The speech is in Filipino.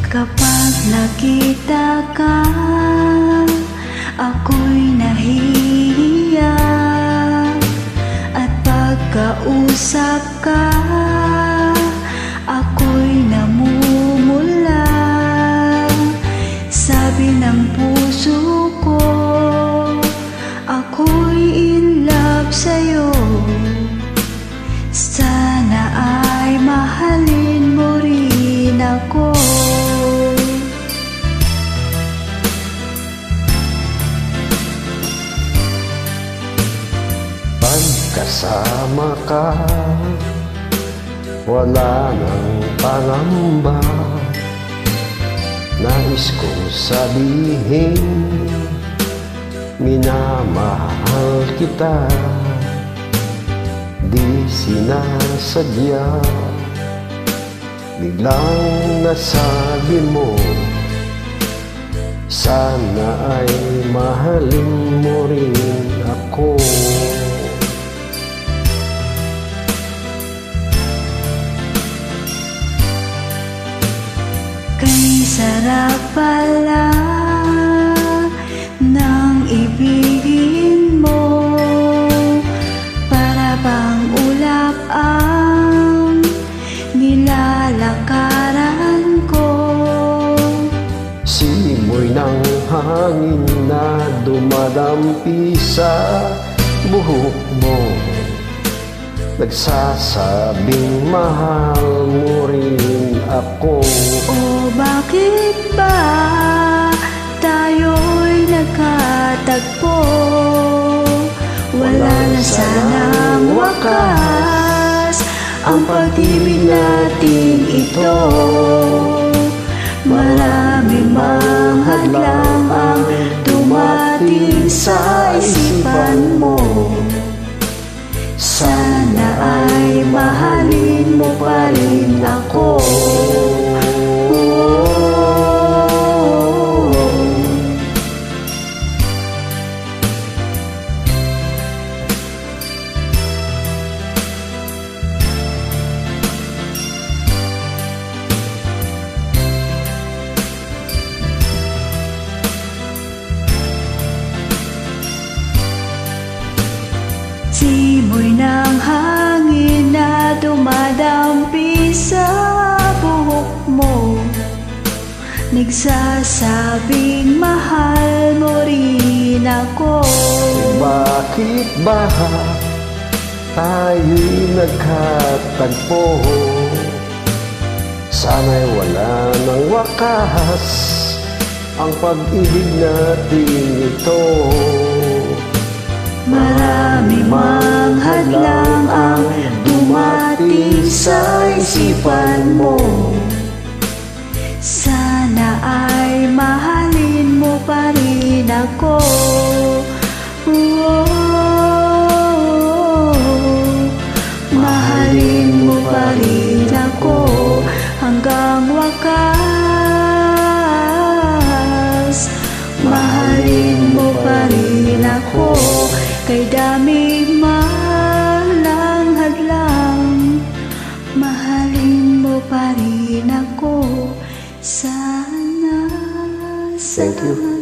Kapag nakita ka, ako'y nahihiya. At pagkausap ka, ako'y namumula. Sabi ng puso ko, ako'y in love sa'yo. Sana ay mahalin mo rin ako. Pagkasama ka, wala nang pangamba. Nais kong sabihin, minamahal kita. Di sinasadya, biglang nasabi mo, sana ay mahalin mo rin ako. Kay sarap pala ng ibigin mo, para bang ulap ang nilalakaran ko. Simoy ng hangin na dumadampi sa buhok mo, nagsasabing mahal mo rin ako. O bakit ba tayo'y nagkatagpo? Wala na sanang wakas ang pag-ibig natin ito. Marami mang hadlang ang dumating sa isipan mo. Sana ay mahalin mo pa rin ako. Simoy ng hangin na dumadampi sa buhok mo, nagsasabing mahal mo rin ako. Bakit ba tayo'y nagkatagpo? Sana'y wala ng wakas ang pag-ibig natin ito. Marami mang hadlang ang dumating sa isipan mo. Sana ay mahalin mo pa rin ako. Mahalin mo pa rin ako hanggang wakas. Mahalin mo pa rin ako, kay dami malang hadlang. Mahalin mo pa rin ako, sana. Thank you.